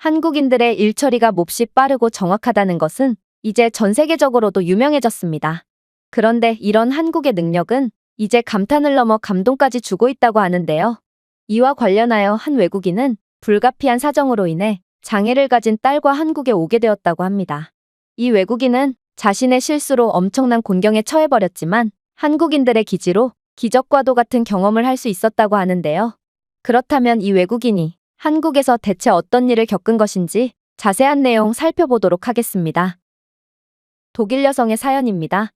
한국인들의 일 처리가 몹시 빠르고 정확하다는 것은 이제 전 세계적으로도 유명해졌습니다. 그런데 이런 한국의 능력은 이제 감탄을 넘어 감동까지 주고 있다고 하는데요. 이와 관련하여 한 외국인은 불가피한 사정으로 인해 장애를 가진 딸과 한국에 오게 되었다고 합니다. 이 외국인은 자신의 실수로 엄청난 곤경에 처해버렸지만 한국인들의 기지로 기적과도 같은 경험을 할 수 있었다고 하는데요. 그렇다면 이 외국인이 한국에서 대체 어떤 일을 겪은 것인지 자세한 내용 살펴보도록 하겠습니다. 독일 여성의 사연입니다.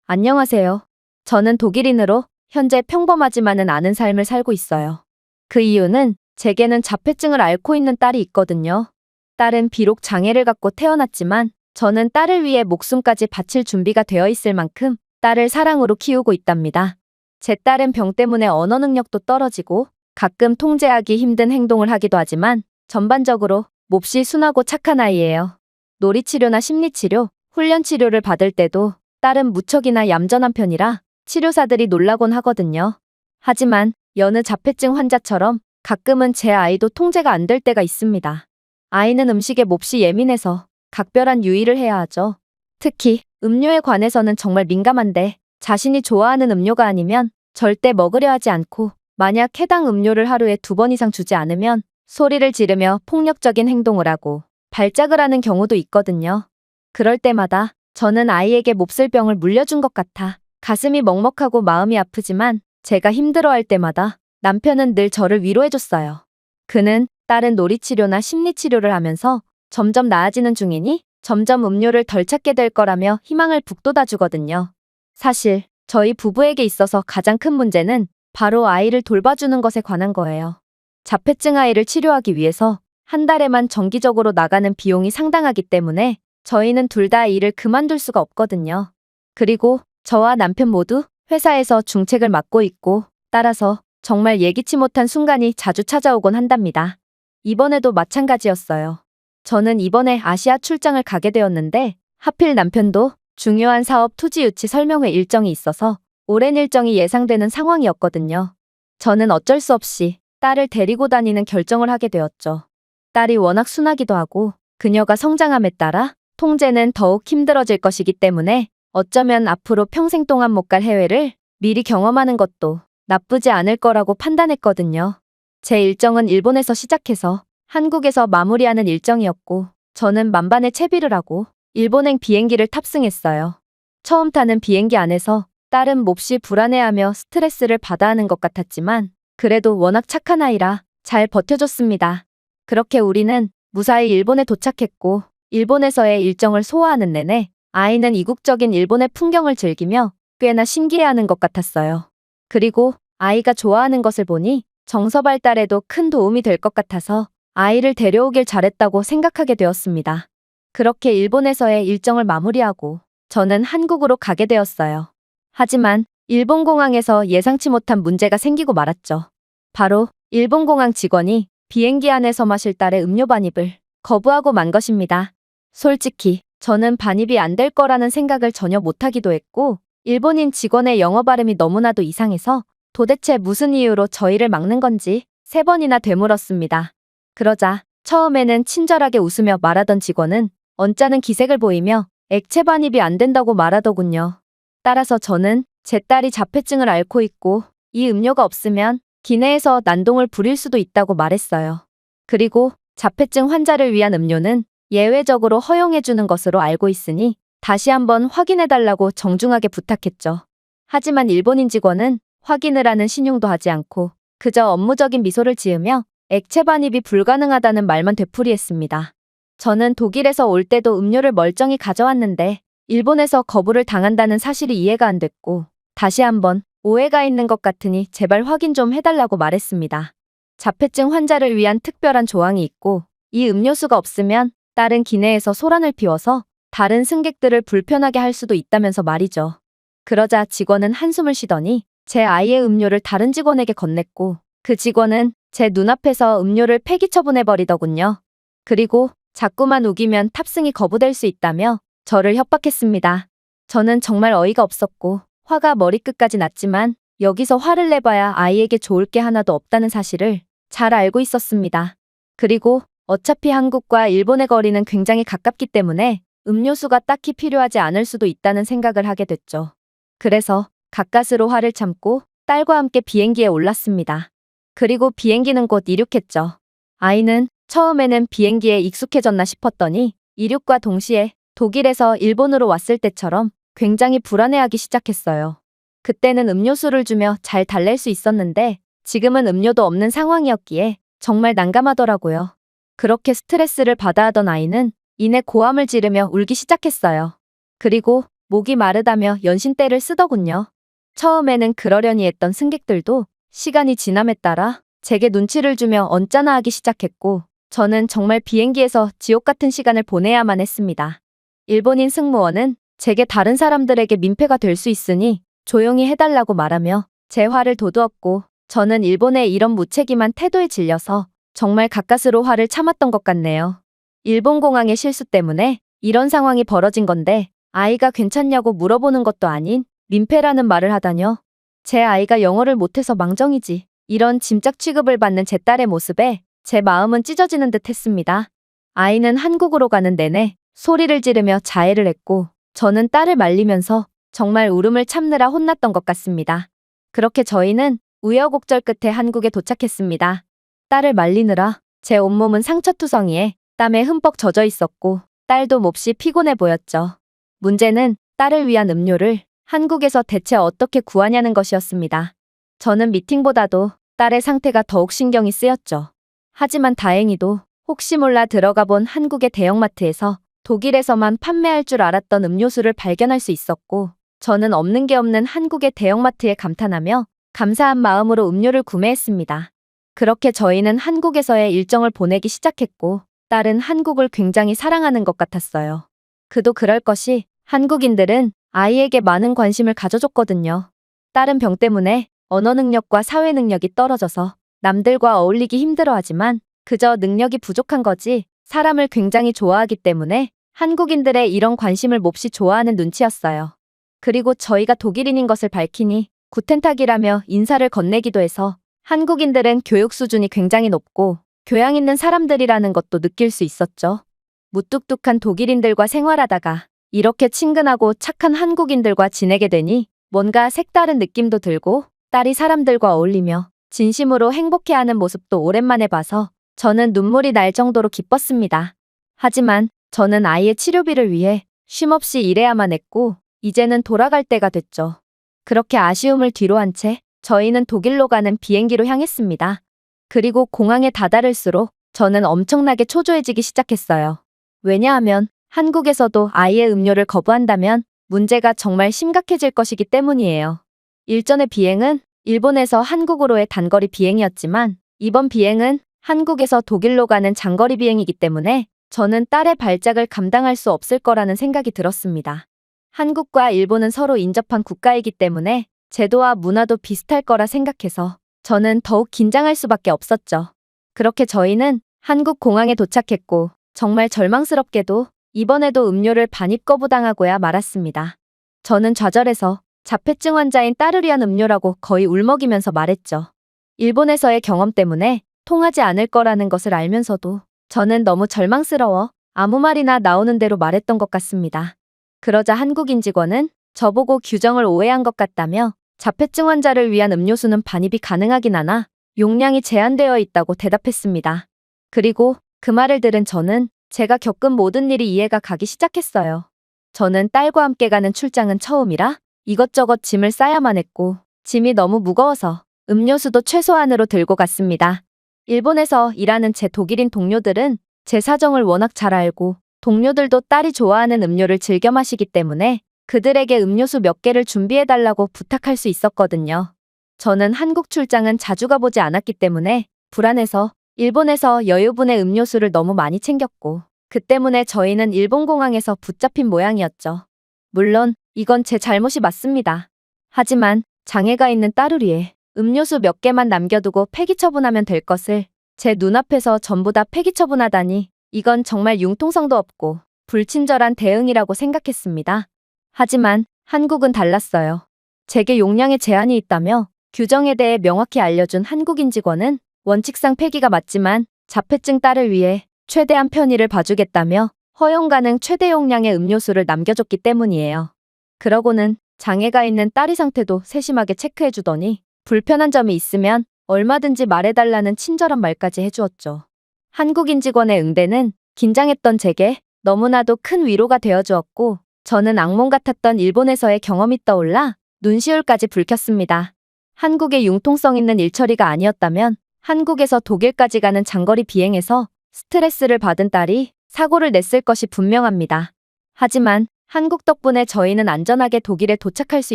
안녕하세요. 저는 독일인으로 현재 평범하지만은 않은 삶을 살고 있어요. 그 이유는 제게는 자폐증을 앓고 있는 딸이 있거든요. 딸은 비록 장애를 갖고 태어났지만 저는 딸을 위해 목숨까지 바칠 준비가 되어 있을 만큼 딸을 사랑으로 키우고 있답니다. 제 딸은 병 때문에 언어 능력도 떨어지고 가끔 통제하기 힘든 행동을 하기도 하지만 전반적으로 몹시 순하고 착한 아이예요. 놀이치료나 심리치료, 훈련치료를 받을 때도 딸은 무척이나 얌전한 편이라 치료사들이 놀라곤 하거든요. 하지만 여느 자폐증 환자처럼 가끔은 제 아이도 통제가 안 될 때가 있습니다. 아이는 음식에 몹시 예민해서 각별한 유의를 해야 하죠. 특히 음료에 관해서는 정말 민감한데 자신이 좋아하는 음료가 아니면 절대 먹으려 하지 않고 만약 해당 음료를 하루에 2번 이상 주지 않으면 소리를 지르며 폭력적인 행동을 하고 발작을 하는 경우도 있거든요. 그럴 때마다 저는 아이에게 몹쓸 병을 물려준 것 같아 가슴이 먹먹하고 마음이 아프지만 제가 힘들어할 때마다 남편은 늘 저를 위로해줬어요. 그는 딸은 놀이치료나 심리치료를 하면서 점점 나아지는 중이니 점점 음료를 덜 찾게 될 거라며 희망을 북돋아주거든요. 사실 저희 부부에게 있어서 가장 큰 문제는 바로 아이를 돌봐주는 것에 관한 거예요. 자폐증 아이를 치료하기 위해서 한 달에만 정기적으로 나가는 비용이 상당하기 때문에 저희는 둘 다 일을 그만둘 수가 없거든요. 그리고 저와 남편 모두 회사에서 중책을 맡고 있고 따라서 정말 예기치 못한 순간이 자주 찾아오곤 한답니다. 이번에도 마찬가지였어요. 저는 이번에 아시아 출장을 가게 되었는데 하필 남편도 중요한 사업 토지 유치 설명회 일정이 있어서 오랜 일정이 예상되는 상황이었거든요. 저는 어쩔 수 없이 딸을 데리고 다니는 결정을 하게 되었죠. 딸이 워낙 순하기도 하고 그녀가 성장함에 따라 통제는 더욱 힘들어질 것이기 때문에 어쩌면 앞으로 평생 동안 못 갈 해외를 미리 경험하는 것도 나쁘지 않을 거라고 판단했거든요. 제 일정은 일본에서 시작해서 한국에서 마무리하는 일정이었고 저는 만반의 채비를 하고 일본행 비행기를 탑승했어요. 처음 타는 비행기 안에서 딸은 몹시 불안해하며 스트레스를 받아 하는 것 같았지만 그래도 워낙 착한 아이라 잘 버텨줬습니다. 그렇게 우리는 무사히 일본에 도착했고 일본에서의 일정을 소화하는 내내 아이는 이국적인 일본의 풍경을 즐기며 꽤나 신기해하는 것 같았어요. 그리고 아이가 좋아하는 것을 보니 정서 발달에도 큰 도움이 될 것 같아서 아이를 데려오길 잘했다고 생각하게 되었습니다. 그렇게 일본에서의 일정을 마무리하고 저는 한국으로 가게 되었어요. 하지만 일본 공항에서 예상치 못한 문제가 생기고 말았죠. 바로 일본 공항 직원이 비행기 안에서 마실 딸의 음료 반입을 거부하고 만 것입니다. 솔직히 저는 반입이 안 될 거라는 생각을 전혀 못하기도 했고 일본인 직원의 영어 발음이 너무나도 이상해서 도대체 무슨 이유로 저희를 막는 건지 3번이나 되물었습니다. 그러자 처음에는 친절하게 웃으며 말하던 직원은 언짢은 기색을 보이며 액체 반입이 안 된다고 말하더군요. 따라서 저는 제 딸이 자폐증을 앓고 있고 이 음료가 없으면 기내에서 난동을 부릴 수도 있다고 말했어요. 그리고 자폐증 환자를 위한 음료는 예외적으로 허용해주는 것으로 알고 있으니 다시 한번 확인해달라고 정중하게 부탁했죠. 하지만 일본인 직원은 확인을 하는 신용도 하지 않고 그저 업무적인 미소를 지으며 액체 반입이 불가능하다는 말만 되풀이했습니다. 저는 독일에서 올 때도 음료를 멀쩡히 가져왔는데 일본에서 거부를 당한다는 사실이 이해가 안 됐고 다시 한번 오해가 있는 것 같으니 제발 확인 좀 해달라고 말했습니다. 자폐증 환자를 위한 특별한 조항이 있고 이 음료수가 없으면 딸은 기내에서 소란을 피워서 다른 승객들을 불편하게 할 수도 있다면서 말이죠. 그러자 직원은 한숨을 쉬더니 제 아이의 음료를 다른 직원에게 건넸고 그 직원은 제 눈앞에서 음료를 폐기 처분해버리더군요. 그리고 자꾸만 우기면 탑승이 거부될 수 있다며 저를 협박했습니다. 저는 정말 어이가 없었고 화가 머리끝까지 났지만 여기서 화를 내봐야 아이에게 좋을 게 하나도 없다는 사실을 잘 알고 있었습니다. 그리고 어차피 한국과 일본의 거리는 굉장히 가깝기 때문에 음료수가 딱히 필요하지 않을 수도 있다는 생각을 하게 됐죠. 그래서 가까스로 화를 참고 딸과 함께 비행기에 올랐습니다. 그리고 비행기는 곧 이륙했죠. 아이는 처음에는 비행기에 익숙해졌나 싶었더니 이륙과 동시에 독일에서 일본으로 왔을 때처럼 굉장히 불안해하기 시작했어요. 그때는 음료수를 주며 잘 달랠 수 있었는데 지금은 음료도 없는 상황이었기에 정말 난감하더라고요. 그렇게 스트레스를 받아 하던 아이는 이내 고함을 지르며 울기 시작했어요. 그리고 목이 마르다며 연신대를 쓰더군요. 처음에는 그러려니 했던 승객들도 시간이 지남에 따라 제게 눈치를 주며 언짢아 하기 시작했고 저는 정말 비행기에서 지옥 같은 시간을 보내야만 했습니다. 일본인 승무원은 제게 다른 사람들에게 민폐가 될 수 있으니 조용히 해달라고 말하며 제 화를 도두었고 저는 일본의 이런 무책임한 태도에 질려서 정말 가까스로 화를 참았던 것 같네요. 일본 공항의 실수 때문에 이런 상황이 벌어진 건데 아이가 괜찮냐고 물어보는 것도 아닌 민폐라는 말을 하다뇨. 제 아이가 영어를 못해서 망정이지. 이런 짐작 취급을 받는 제 딸의 모습에 제 마음은 찢어지는 듯 했습니다. 아이는 한국으로 가는 내내 소리를 지르며 자해를 했고 저는 딸을 말리면서 정말 울음을 참느라 혼났던 것 같습니다. 그렇게 저희는 우여곡절 끝에 한국에 도착했습니다. 딸을 말리느라 제 온몸은 상처투성이에 땀에 흠뻑 젖어 있었고 딸도 몹시 피곤해 보였죠. 문제는 딸을 위한 음료를 한국에서 대체 어떻게 구하냐는 것이었습니다. 저는 미팅보다도 딸의 상태가 더욱 신경이 쓰였죠. 하지만 다행히도 혹시 몰라 들어가 본 한국의 대형마트에서 독일에서만 판매할 줄 알았던 음료수를 발견할 수 있었고 저는 없는 게 없는 한국의 대형마트에 감탄하며 감사한 마음으로 음료를 구매했습니다. 그렇게 저희는 한국에서의 일정을 보내기 시작했고 딸은 한국을 굉장히 사랑하는 것 같았어요. 그도 그럴 것이 한국인들은 아이에게 많은 관심을 가져줬거든요. 딸은 병 때문에 언어 능력과 사회 능력이 떨어져서 남들과 어울리기 힘들어하지만 그저 능력이 부족한 거지 사람을 굉장히 좋아하기 때문에 한국인들의 이런 관심을 몹시 좋아하는 눈치였어요. 그리고 저희가 독일인인 것을 밝히니 구텐탁이라며 인사를 건네기도 해서 한국인들은 교육 수준이 굉장히 높고 교양 있는 사람들이라는 것도 느낄 수 있었죠. 무뚝뚝한 독일인들과 생활하다가 이렇게 친근하고 착한 한국인들과 지내게 되니 뭔가 색다른 느낌도 들고 딸이 사람들과 어울리며 진심으로 행복해하는 모습도 오랜만에 봐서 저는 눈물이 날 정도로 기뻤습니다. 하지만 저는 아이의 치료비를 위해 쉼없이 일해야만 했고 이제는 돌아갈 때가 됐죠. 그렇게 아쉬움을 뒤로한 채 저희는 독일로 가는 비행기로 향했습니다. 그리고 공항에 다다를수록 저는 엄청나게 초조해지기 시작했어요. 왜냐하면 한국에서도 아이의 음료를 거부한다면 문제가 정말 심각해질 것이기 때문이에요. 일전의 비행은 일본에서 한국으로의 단거리 비행이었지만 이번 비행은 한국에서 독일로 가는 장거리 비행이기 때문에 저는 딸의 발작을 감당할 수 없을 거라는 생각이 들었습니다. 한국과 일본은 서로 인접한 국가이기 때문에 제도와 문화도 비슷할 거라 생각해서 저는 더욱 긴장할 수밖에 없었죠. 그렇게 저희는 한국 공항에 도착했고 정말 절망스럽게도 이번에도 음료를 반입 거부당하고야 말았습니다. 저는 좌절해서 자폐증 환자인 딸을 위한 음료라고 거의 울먹이면서 말했죠. 일본에서의 경험 때문에 통하지 않을 거라는 것을 알면서도 저는 너무 절망스러워 아무 말이나 나오는 대로 말했던 것 같습니다. 그러자 한국인 직원은 저보고 규정을 오해한 것 같다며 자폐증 환자를 위한 음료수는 반입이 가능하긴 하나 용량이 제한되어 있다고 대답했습니다. 그리고 그 말을 들은 저는 제가 겪은 모든 일이 이해가 가기 시작했어요. 저는 딸과 함께 가는 출장은 처음이라 이것저것 짐을 싸야만 했고 짐이 너무 무거워서 음료수도 최소한으로 들고 갔습니다. 일본에서 일하는 제 독일인 동료들은 제 사정을 워낙 잘 알고 동료들도 딸이 좋아하는 음료를 즐겨 마시기 때문에 그들에게 음료수 몇 개를 준비해달라고 부탁할 수 있었거든요. 저는 한국 출장은 자주 가보지 않았기 때문에 불안해서 일본에서 여유분의 음료수를 너무 많이 챙겼고 그 때문에 저희는 일본 공항에서 붙잡힌 모양이었죠. 물론 이건 제 잘못이 맞습니다. 하지만 장애가 있는 딸을 위해 음료수 몇 개만 남겨두고 폐기 처분하면 될 것을 제 눈앞에서 전부 다 폐기 처분하다니 이건 정말 융통성도 없고 불친절한 대응이라고 생각했습니다. 하지만 한국은 달랐어요. 제게 용량에 제한이 있다며 규정에 대해 명확히 알려준 한국인 직원은 원칙상 폐기가 맞지만 자폐증 딸을 위해 최대한 편의를 봐주겠다며 허용 가능 최대 용량의 음료수를 남겨줬기 때문이에요. 그러고는 장애가 있는 딸이 상태도 세심하게 체크해주더니 불편한 점이 있으면 얼마든지 말해달라는 친절한 말까지 해주었죠. 한국인 직원의 응대는 긴장했던 제게 너무나도 큰 위로가 되어주었고 저는 악몽 같았던 일본에서의 경험이 떠올라 눈시울까지 붉혔습니다. 한국의 융통성 있는 일처리가 아니었다면 한국에서 독일까지 가는 장거리 비행에서 스트레스를 받은 딸이 사고를 냈을 것이 분명합니다. 하지만 한국 덕분에 저희는 안전하게 독일에 도착할 수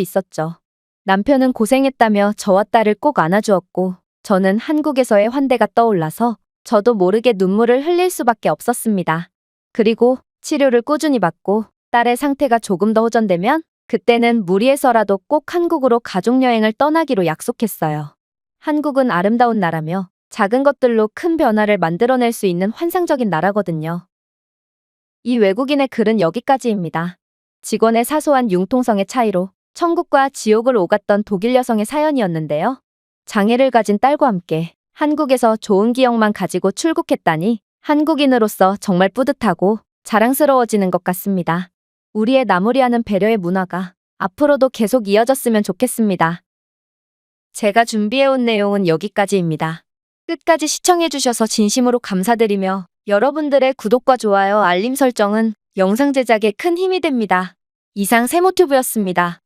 있었죠. 남편은 고생했다며 저와 딸을 꼭 안아주었고 저는 한국에서의 환대가 떠올라서 저도 모르게 눈물을 흘릴 수밖에 없었습니다. 그리고 치료를 꾸준히 받고 딸의 상태가 조금 더 호전되면 그때는 무리해서라도 꼭 한국으로 가족여행을 떠나기로 약속했어요. 한국은 아름다운 나라며 작은 것들로 큰 변화를 만들어낼 수 있는 환상적인 나라거든요. 이 외국인의 글은 여기까지입니다. 직원의 사소한 융통성의 차이로 천국과 지옥을 오갔던 독일 여성의 사연이었는데요. 장애를 가진 딸과 함께 한국에서 좋은 기억만 가지고 출국했다니 한국인으로서 정말 뿌듯하고 자랑스러워지는 것 같습니다. 우리의 나무리하는 배려의 문화가 앞으로도 계속 이어졌으면 좋겠습니다. 제가 준비해온 내용은 여기까지입니다. 끝까지 시청해주셔서 진심으로 감사드리며 여러분들의 구독과 좋아요, 알림 설정은 영상 제작에 큰 힘이 됩니다. 이상 세모튜브였습니다.